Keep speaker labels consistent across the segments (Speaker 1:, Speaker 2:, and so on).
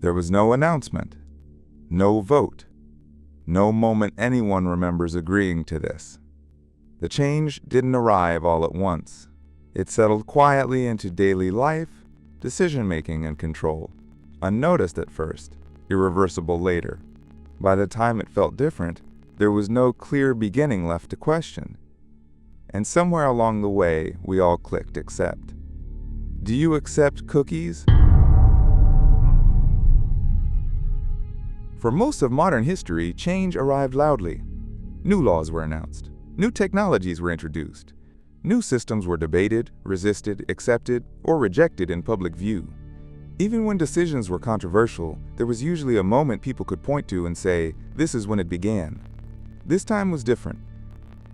Speaker 1: There was no announcement, no vote, no moment anyone remembers agreeing to this. The change didn't arrive all at once. It settled quietly into daily life, decision-making, and control. Unnoticed at first, irreversible later. By the time it felt different, there was no clear beginning left to question. And somewhere along the way, we all clicked accept. Do you accept cookies? For most of modern history, change arrived loudly. New laws were announced. New technologies were introduced. New systems were debated, resisted, accepted, or rejected in public view. Even when decisions were controversial, there was usually a moment people could point to and say, "This is when it began." This time was different.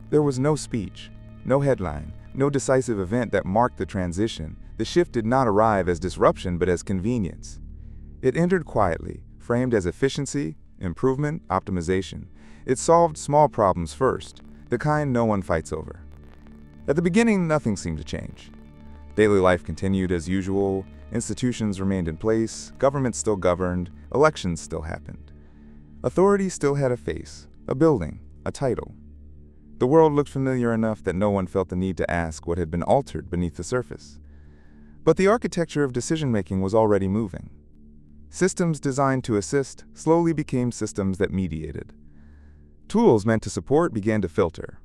Speaker 1: There was no speech, no headline, no decisive event that marked the transition. The shift did not arrive as disruption but as convenience. It entered quietly, framed as efficiency, improvement, optimization. It solved small problems first, the kind no one fights over. At the beginning, nothing seemed to change. Daily life continued as usual, institutions remained in place, government still governed, elections still happened. Authority still had a face, a building, a title. The world looked familiar enough that no one felt the need to ask what had been altered beneath the surface. But the architecture of decision-making was already moving. Systems designed to assist slowly became systems that mediated. Tools meant to support began to filter.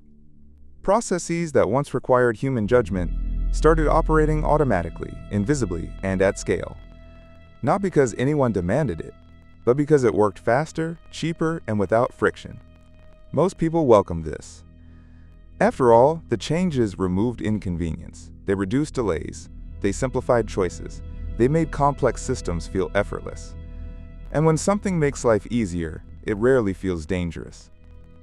Speaker 1: Processes that once required human judgment started operating automatically, invisibly, and at scale. Not because anyone demanded it, but because it worked faster, cheaper, and without friction. Most people welcomed this. After all, the changes removed inconvenience. They reduced delays. They simplified choices. They made complex systems feel effortless. And when something makes life easier, it rarely feels dangerous.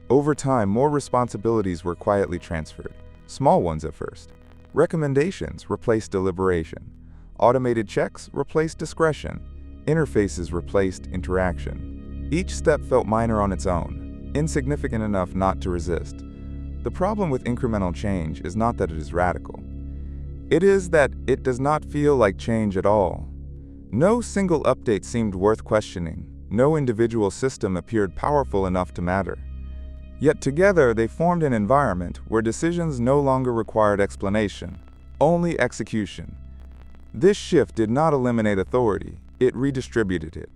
Speaker 1: Over time, more responsibilities were quietly transferred, small ones at first. Recommendations replaced deliberation. Automated checks replaced discretion. Interfaces replaced interaction. Each step felt minor on its own, insignificant enough not to resist. The problem with incremental change is not that it is radical. It is that it does not feel like change at all. No single update seemed worth questioning. No individual system appeared powerful enough to matter. Yet together they formed an environment where decisions no longer required explanation, only execution. This shift did not eliminate authority, it redistributed it.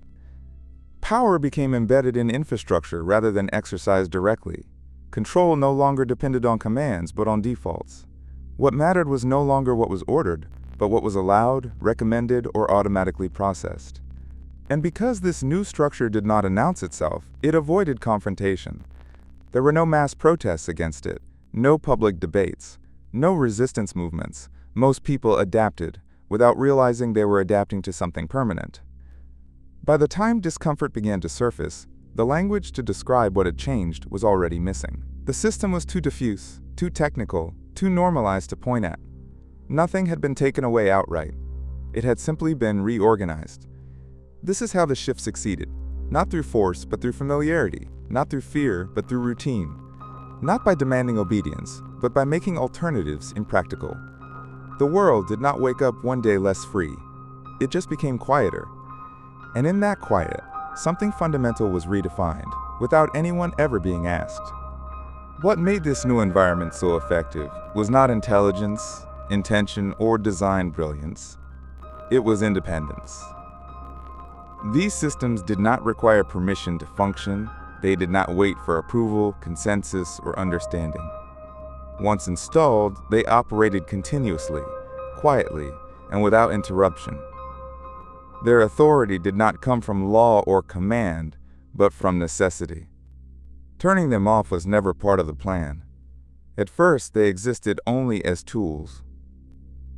Speaker 1: Power became embedded in infrastructure rather than exercised directly. Control no longer depended on commands but on defaults. What mattered was no longer what was ordered, but what was allowed, recommended, or automatically processed. And because this new structure did not announce itself, it avoided confrontation. There were no mass protests against it, no public debates, no resistance movements. Most people adapted, without realizing they were adapting to something permanent. By the time discomfort began to surface, the language to describe what had changed was already missing. The system was too diffuse, too technical, too normalized to point at. Nothing had been taken away outright. It had simply been reorganized. This is how the shift succeeded, not through force but through familiarity, not through fear but through routine, not by demanding obedience, but by making alternatives impractical. The world did not wake up one day less free. It just became quieter. And in that quiet, something fundamental was redefined, without anyone ever being asked. What made this new environment so effective was not intelligence, intention, or design brilliance. It was independence. These systems did not require permission to function. They did not wait for approval, consensus, or understanding. Once installed, they operated continuously, quietly, and without interruption. Their authority did not come from law or command, but from necessity. Turning them off was never part of the plan. At first, they existed only as tools.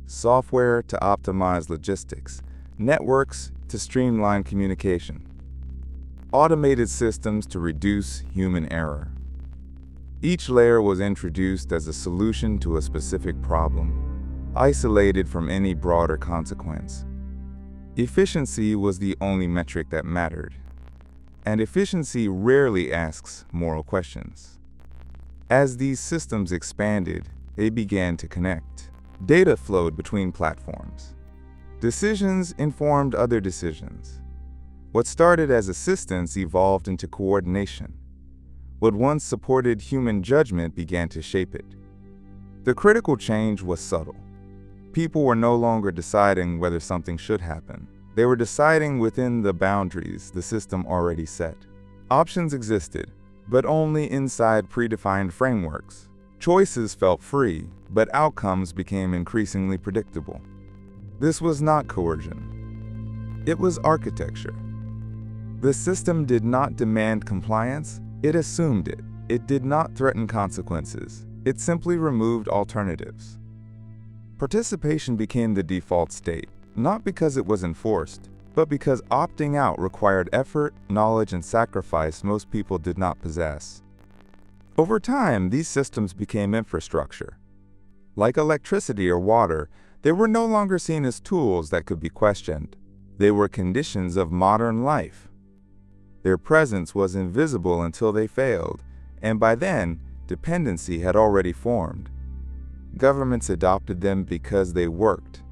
Speaker 1: Software to optimize logistics, networks to streamline communication, automated systems to reduce human error. Each layer was introduced as a solution to a specific problem, isolated from any broader consequence. Efficiency was the only metric that mattered. And efficiency rarely asks moral questions. As these systems expanded, they began to connect. Data flowed between platforms. Decisions informed other decisions. What started as assistance evolved into coordination. What once supported human judgment began to shape it. The critical change was subtle. People were no longer deciding whether something should happen. They were deciding within the boundaries the system already set. Options existed, but only inside predefined frameworks. Choices felt free, but outcomes became increasingly predictable. This was not coercion. It was architecture. The system did not demand compliance, it assumed it. It did not threaten consequences. It simply removed alternatives. Participation became the default state, not because it was enforced, but because opting out required effort, knowledge, and sacrifice most people did not possess. Over time, these systems became infrastructure. Like electricity or water, they were no longer seen as tools that could be questioned. They were conditions of modern life. Their presence was invisible until they failed, and by then, dependency had already formed. Governments adopted them because they worked.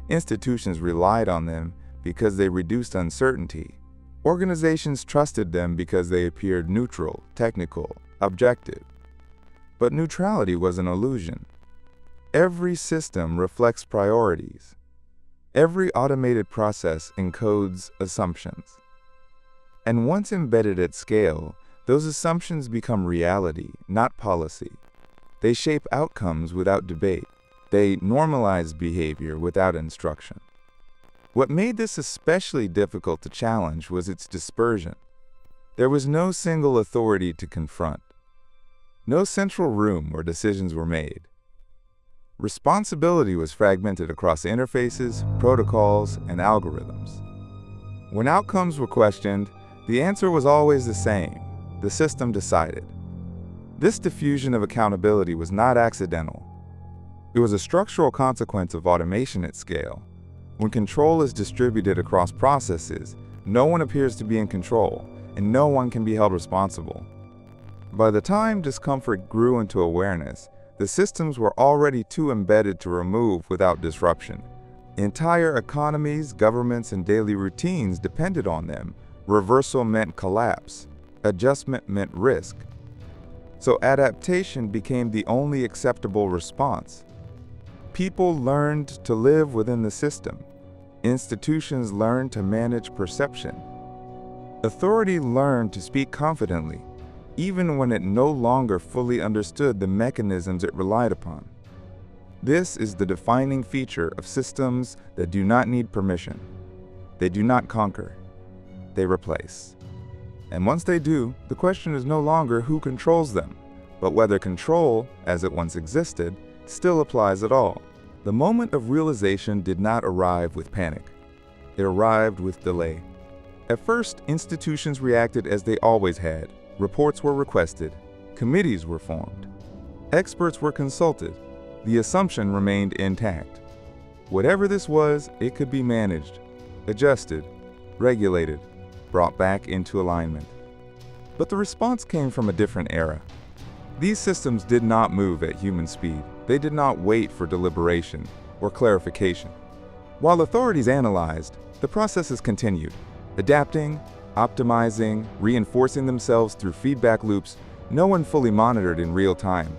Speaker 1: Institutions relied on them because they reduced uncertainty. Organizations trusted them because they appeared neutral, technical, objective. But neutrality was an illusion. Every system reflects priorities. Every automated process encodes assumptions. And once embedded at scale, those assumptions become reality, not policy. They shape outcomes without debate. They normalize behavior without instruction. What made this especially difficult to challenge was its dispersion. There was no single authority to confront. No central room where decisions were made. Responsibility was fragmented across interfaces, protocols, and algorithms. When outcomes were questioned, the answer was always the same. The system decided. This diffusion of accountability was not accidental. It was a structural consequence of automation at scale. When control is distributed across processes, no one appears to be in control, and no one can be held responsible. By the time discomfort grew into awareness, the systems were already too embedded to remove without disruption. Entire economies, governments, and daily routines depended on them. Reversal meant collapse. Adjustment meant risk. So adaptation became the only acceptable response. People learned to live within the system. Institutions learned to manage perception. Authority learned to speak confidently, even when it no longer fully understood the mechanisms it relied upon. This is the defining feature of systems that do not need permission. They do not conquer. They replace. And once they do, the question is no longer who controls them, but whether control, as it once existed, still applies at all. The moment of realization did not arrive with panic. It arrived with delay. At first, institutions reacted as they always had. Reports were requested. Committees were formed. Experts were consulted. The assumption remained intact. Whatever this was, it could be managed, adjusted, regulated, brought back into alignment. But the response came from a different era. These systems did not move at human speed. They did not wait for deliberation or clarification. While authorities analyzed, the processes continued, adapting, optimizing, reinforcing themselves through feedback loops no one fully monitored in real time.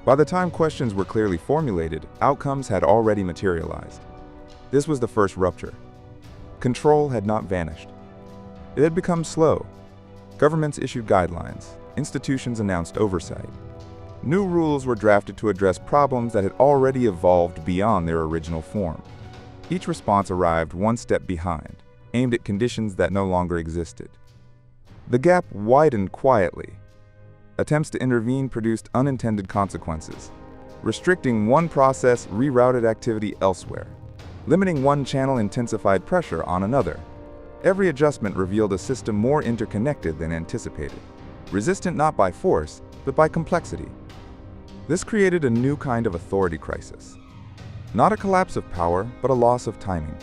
Speaker 1: By the time questions were clearly formulated, outcomes had already materialized. This was the first rupture. Control had not vanished. It had become slow. Governments issued guidelines. Institutions announced oversight. New rules were drafted to address problems that had already evolved beyond their original form. Each response arrived one step behind, aimed at conditions that no longer existed. The gap widened quietly. Attempts to intervene produced unintended consequences. Restricting one process rerouted activity elsewhere. Limiting one channel intensified pressure on another. Every adjustment revealed a system more interconnected than anticipated, resistant not by force, but by complexity. This created a new kind of authority crisis. Not a collapse of power, but a loss of timing.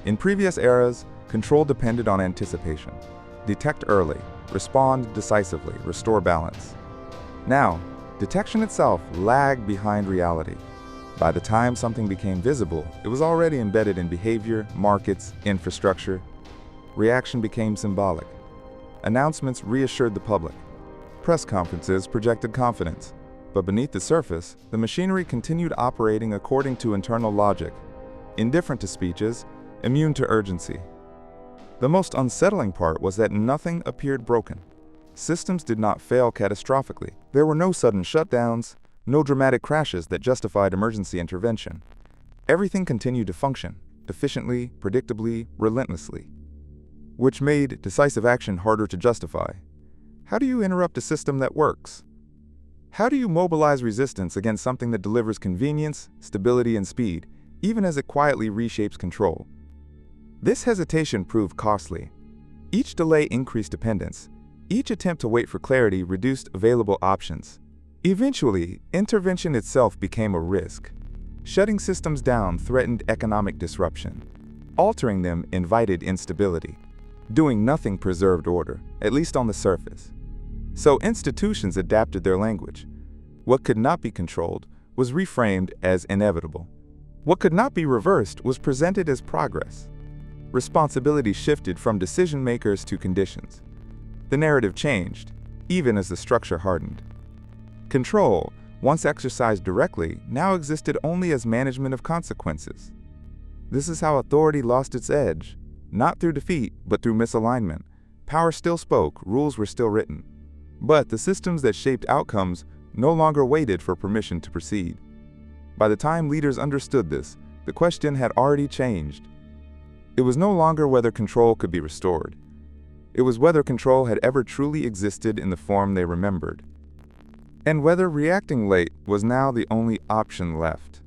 Speaker 1: In previous eras, control depended on anticipation. Detect early, respond decisively, restore balance. Now, detection itself lagged behind reality. By the time something became visible, it was already embedded in behavior, markets, infrastructure. reaction became symbolic. Announcements reassured the public. Press conferences projected confidence. But beneath the surface, the machinery continued operating according to internal logic, indifferent to speeches, immune to urgency. The most unsettling part was that nothing appeared broken. Systems did not fail catastrophically. There were no sudden shutdowns, no dramatic crashes that justified emergency intervention. Everything continued to function, efficiently, predictably, relentlessly, which made decisive action harder to justify. How do you interrupt a system that works? How do you mobilize resistance against something that delivers convenience, stability, and speed, even as it quietly reshapes control? This hesitation proved costly. Each delay increased dependence. Each attempt to wait for clarity reduced available options. Eventually, intervention itself became a risk. Shutting systems down threatened economic disruption. Altering them invited instability. Doing nothing preserved order, at least on the surface. So institutions adapted their language. What could not be controlled was reframed as inevitable. What could not be reversed was presented as progress. Responsibility shifted from decision makers to conditions. The narrative changed, even as the structure hardened. Control, once exercised directly, now existed only as management of consequences. This is how authority lost its edge, not through defeat, but through misalignment. Power still spoke, rules were still written. But the systems that shaped outcomes no longer waited for permission to proceed. By the time leaders understood this, the question had already changed. It was no longer whether control could be restored. It was whether control had ever truly existed in the form they remembered. And whether reacting late was now the only option left.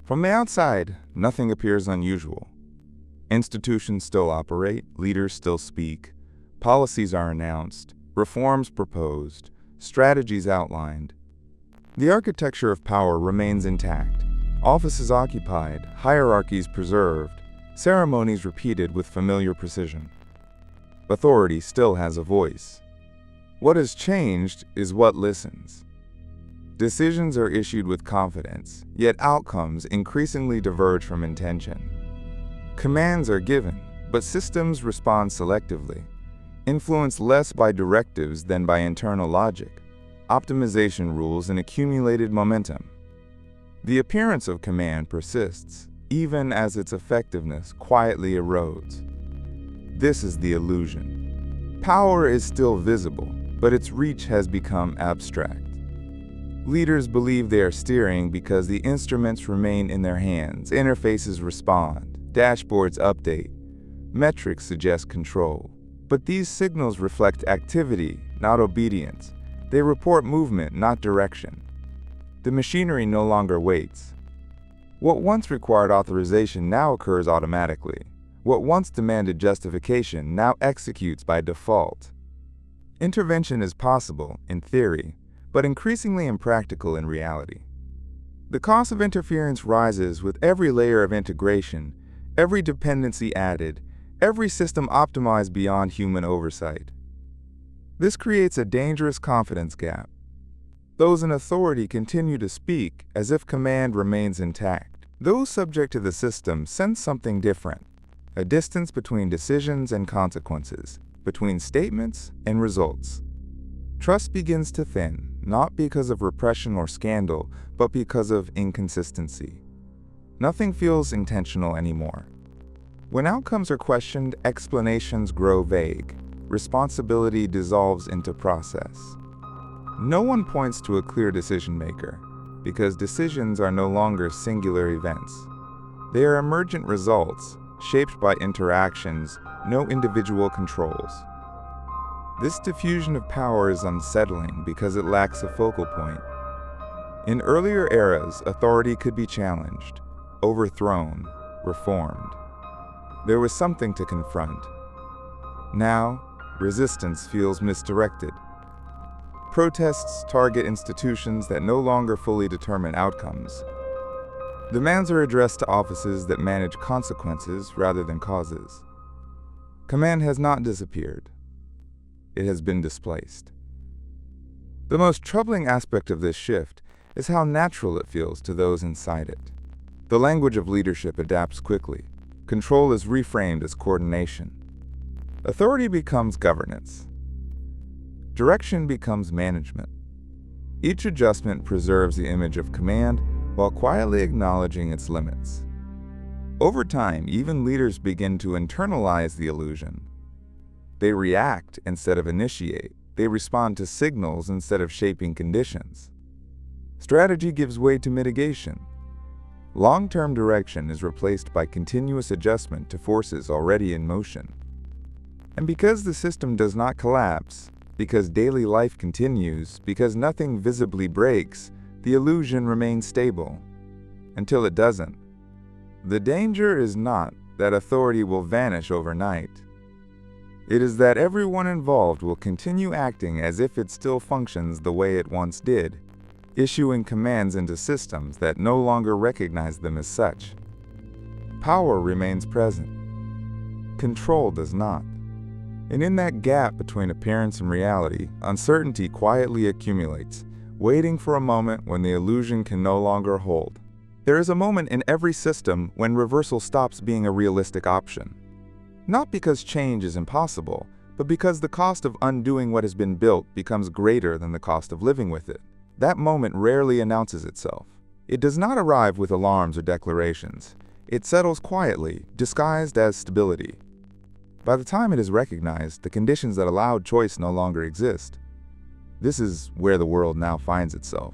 Speaker 1: From the outside, nothing appears unusual. Institutions still operate, leaders still speak, policies are announced, reforms proposed, strategies outlined. The architecture of power remains intact, offices occupied, hierarchies preserved, ceremonies repeated with familiar precision. Authority still has a voice. What has changed is what listens. Decisions are issued with confidence, yet outcomes increasingly diverge from intention. Commands are given, but systems respond selectively, influenced less by directives than by internal logic, optimization rules, and accumulated momentum. The appearance of command persists, even as its effectiveness quietly erodes. This is the illusion. Power is still visible, but its reach has become abstract. Leaders believe they are steering because the instruments remain in their hands, interfaces respond, dashboards update, metrics suggest control. But these signals reflect activity, not obedience. They report movement, not direction. The machinery no longer waits. What once required authorization now occurs automatically. What once demanded justification now executes by default. Intervention is possible, in theory, but increasingly impractical in reality. The cost of interference rises with every layer of integration, every dependency added, every system optimized beyond human oversight. This creates a dangerous confidence gap. Those in authority continue to speak as if command remains intact. Those subject to the system sense something different, a distance between decisions and consequences, between statements and results. Trust begins to thin, not because of repression or scandal, but because of inconsistency. Nothing feels intentional anymore. When outcomes are questioned, explanations grow vague. Responsibility dissolves into process. No one points to a clear decision maker, because decisions are no longer singular events. They are emergent results, shaped by interactions, no individual controls. This diffusion of power is unsettling because it lacks a focal point. In earlier eras, authority could be challenged, overthrown, reformed. There was something to confront. Now, resistance feels misdirected. Protests target institutions that no longer fully determine outcomes. Demands are addressed to offices that manage consequences rather than causes. Command has not disappeared. It has been displaced. The most troubling aspect of this shift is how natural it feels to those inside it. The language of leadership adapts quickly. Control is reframed as coordination. Authority becomes governance. Direction becomes management. Each adjustment preserves the image of command while quietly acknowledging its limits. Over time, even leaders begin to internalize the illusion. They react instead of initiate. They respond to signals instead of shaping conditions. Strategy gives way to mitigation. Long-term direction is replaced by continuous adjustment to forces already in motion. And because the system does not collapse, because daily life continues, because nothing visibly breaks, the illusion remains stable. Until it doesn't. The danger is not that authority will vanish overnight. It is that everyone involved will continue acting as if it still functions the way it once did, issuing commands into systems that no longer recognize them as such. Power remains present. Control does not. And in that gap between appearance and reality, uncertainty quietly accumulates, waiting for a moment when the illusion can no longer hold. There is a moment in every system when reversal stops being a realistic option. Not because change is impossible, but because the cost of undoing what has been built becomes greater than the cost of living with it. That moment rarely announces itself. It does not arrive with alarms or declarations. It settles quietly, disguised as stability. By the time it is recognized, the conditions that allowed choice no longer exist. This is where the world now finds itself.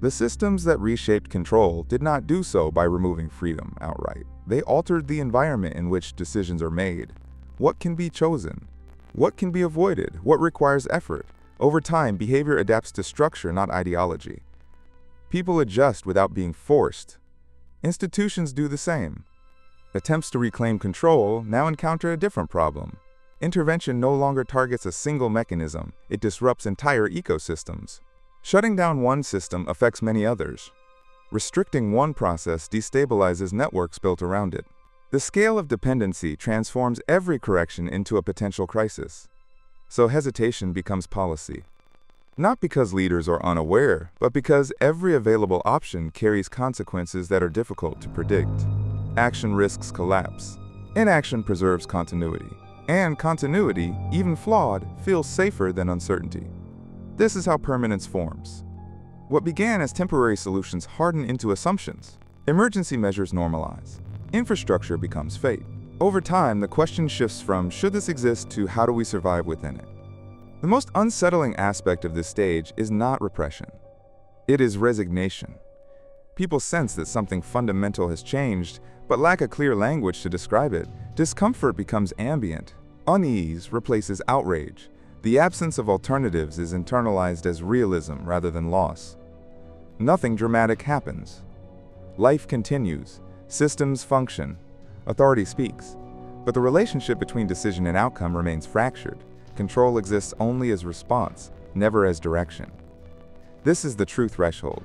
Speaker 1: The systems that reshaped control did not do so by removing freedom outright. They altered the environment in which decisions are made. What can be chosen? What can be avoided? What requires effort? Over time, behavior adapts to structure, not ideology. People adjust without being forced. Institutions do the same. Attempts to reclaim control now encounter a different problem. Intervention no longer targets a single mechanism, it disrupts entire ecosystems. Shutting down one system affects many others. Restricting one process destabilizes networks built around it. The scale of dependency transforms every correction into a potential crisis. So hesitation becomes policy. Not because leaders are unaware, but because every available option carries consequences that are difficult to predict. Action risks collapse. Inaction preserves continuity. And continuity, even flawed, feels safer than uncertainty. This is how permanence forms. What began as temporary solutions harden into assumptions. Emergency measures normalize. Infrastructure becomes fate. Over time, the question shifts from should this exist to how do we survive within it. The most unsettling aspect of this stage is not repression. It is resignation. People sense that something fundamental has changed, but lack a clear language to describe it. Discomfort becomes ambient. Unease replaces outrage. The absence of alternatives is internalized as realism rather than loss. Nothing dramatic happens. Life continues. Systems function. Authority speaks. But the relationship between decision and outcome remains fractured. Control exists only as response, never as direction. This is the true threshold.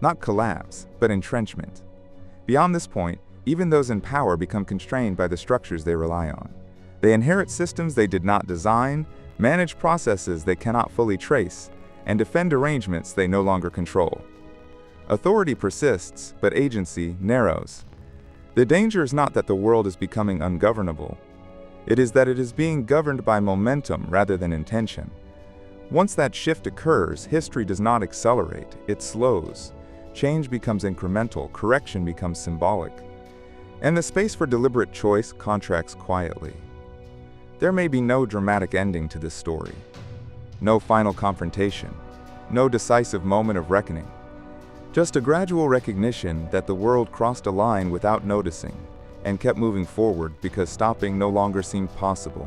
Speaker 1: Not collapse, but entrenchment. Beyond this point, even those in power become constrained by the structures they rely on. They inherit systems they did not design, manage processes they cannot fully trace, and defend arrangements they no longer control. Authority persists, but agency narrows. The danger is not that the world is becoming ungovernable. It is that it is being governed by momentum rather than intention. Once that shift occurs, history does not accelerate, it slows. Change becomes incremental, correction becomes symbolic. And the space for deliberate choice contracts quietly. There may be no dramatic ending to this story. No final confrontation. No decisive moment of reckoning. Just a gradual recognition that the world crossed a line without noticing and kept moving forward because stopping no longer seemed possible.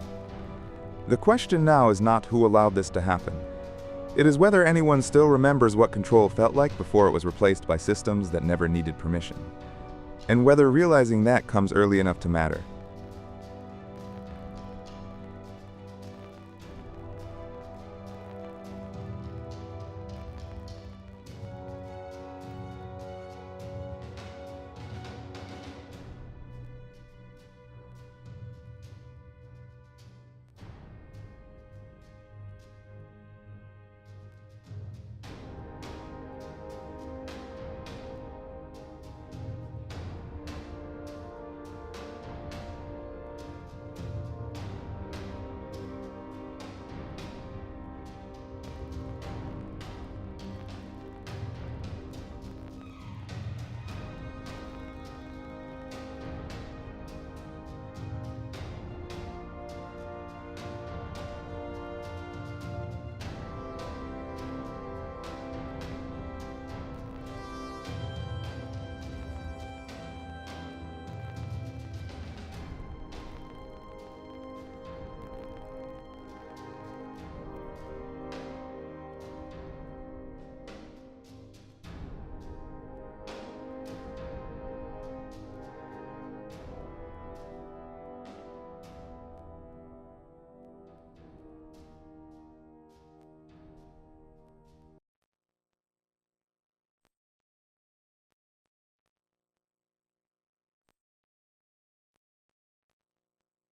Speaker 1: The question now is not who allowed this to happen. It is whether anyone still remembers what control felt like before it was replaced by systems that never needed permission. And whether realizing that comes early enough to matter.